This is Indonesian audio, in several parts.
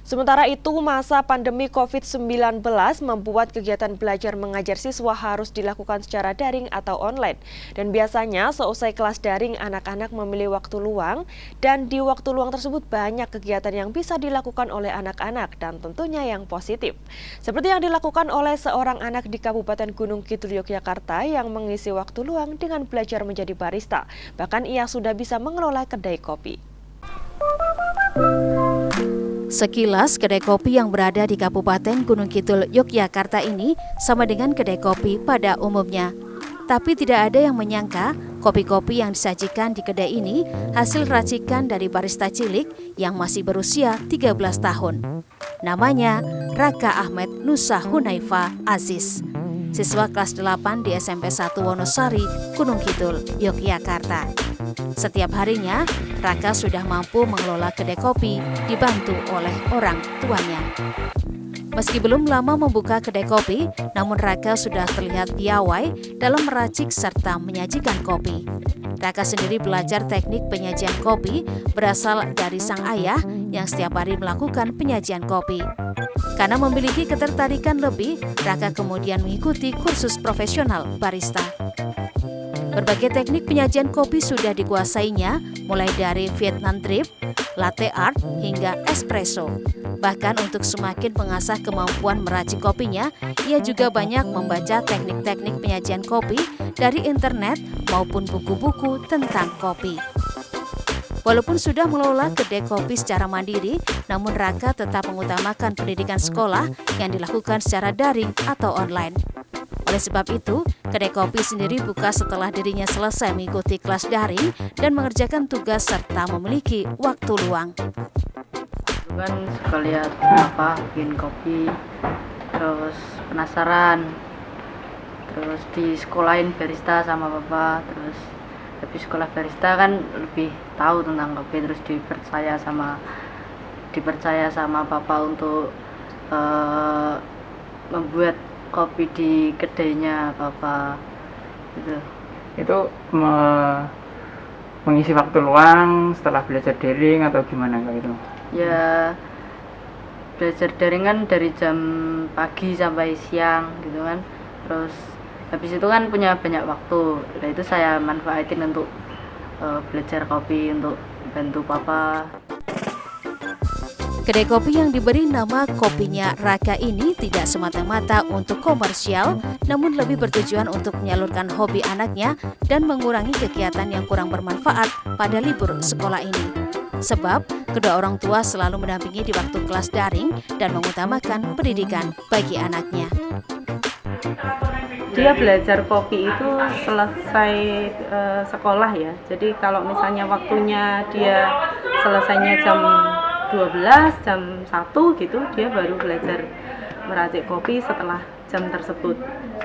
Sementara itu, masa pandemi COVID-19 membuat kegiatan belajar mengajar siswa harus dilakukan secara daring atau online. Dan biasanya seusai kelas daring, anak-anak memilih waktu luang, dan di waktu luang tersebut banyak kegiatan yang bisa dilakukan oleh anak-anak dan tentunya yang positif. Seperti yang dilakukan oleh seorang anak di Kabupaten Gunung Kidul, Yogyakarta yang mengisi waktu luang dengan belajar menjadi barista. Bahkan ia sudah bisa mengelola kedai kopi. Sekilas, kedai kopi yang berada di Kabupaten Gunung Kidul, Yogyakarta ini sama dengan kedai kopi pada umumnya. Tapi tidak ada yang menyangka kopi-kopi yang disajikan di kedai ini hasil racikan dari barista cilik yang masih berusia 13 tahun. Namanya Raka Ahmed Nusa Hunaifa Aziz, siswa kelas 8 di SMP 1 Wonosari, Gunung Kidul, Yogyakarta. Setiap harinya, Raka sudah mampu mengelola kedai kopi dibantu oleh orang tuanya. Meski belum lama membuka kedai kopi, namun Raka sudah terlihat piawai dalam meracik serta menyajikan kopi. Raka sendiri belajar teknik penyajian kopi berasal dari sang ayah yang setiap hari melakukan penyajian kopi. Karena memiliki ketertarikan lebih, Raka kemudian mengikuti kursus profesional barista. Berbagai teknik penyajian kopi sudah dikuasainya, mulai dari Vietnam drip, latte art, hingga espresso. Bahkan untuk semakin mengasah kemampuan meracik kopinya, ia juga banyak membaca teknik-teknik penyajian kopi dari internet maupun buku-buku tentang kopi. Walaupun sudah mengelola kedai kopi secara mandiri, namun Raka tetap mengutamakan pendidikan sekolah yang dilakukan secara daring atau online. Oleh sebab itu, kedai kopi sendiri buka setelah dirinya selesai mengikuti kelas daring dan mengerjakan tugas serta memiliki waktu luang. Kan suka lihat bikin kopi, terus penasaran, terus di sekolahin barista sama papa, terus habis sekolah barista kan lebih tahu tentang kopi, terus dipercaya sama papa untuk membuat kopi di kedainya papa gitu. Itu mengisi waktu luang setelah belajar daring atau gimana Kak itu? Ya belajar daring kan dari jam pagi sampai siang gitu kan, terus habis itu kan punya banyak waktu, nah itu saya manfaatin untuk belajar kopi untuk bantu papa. Kedai kopi yang diberi nama kopinya Raka ini tidak semata-mata untuk komersial, namun lebih bertujuan untuk menyalurkan hobi anaknya dan mengurangi kegiatan yang kurang bermanfaat pada libur sekolah ini. Sebab, kedua orang tua selalu mendampingi di waktu kelas daring dan mengutamakan pendidikan bagi anaknya. Dia belajar kopi itu selesai sekolah ya, jadi kalau misalnya waktunya dia selesainya jam 12, jam 1 gitu, dia baru belajar meracik kopi setelah jam tersebut.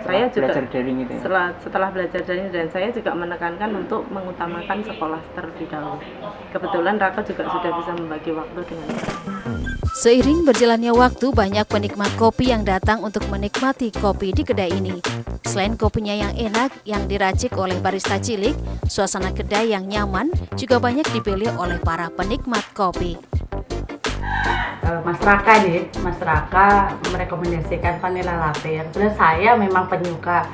Saya juga belajar daring itu ya? Setelah belajar daring, dan saya juga menekankan untuk mengutamakan sekolah terlebih dahulu. Kebetulan Raka juga sudah bisa membagi waktu dengan saya. Seiring berjalannya waktu, banyak penikmat kopi yang datang untuk menikmati kopi di kedai ini. Selain kopinya yang enak yang diracik oleh barista cilik, suasana kedai yang nyaman juga banyak dipilih oleh para penikmat kopi. Mas Raka merekomendasikan vanilla latte. Yang sebenarnya saya memang penyuka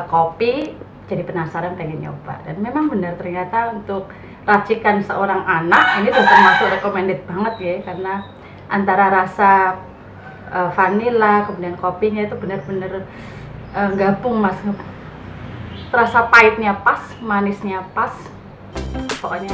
kopi, jadi penasaran pengen nyoba. Dan memang benar ternyata untuk racikan seorang anak ini sudah termasuk recommended banget ya, karena antara rasa vanilla kemudian kopinya itu benar-benar gabung Mas. Rasa pahitnya pas, manisnya pas, pokoknya.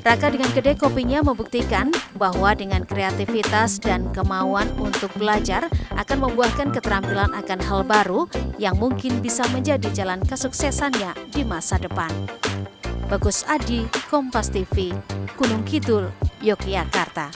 Raka dengan kedai kopinya membuktikan bahwa dengan kreativitas dan kemauan untuk belajar akan membuahkan keterampilan akan hal baru yang mungkin bisa menjadi jalan kesuksesannya di masa depan. Bagus Adi, Kompas TV, Gunung Kidul, Yogyakarta.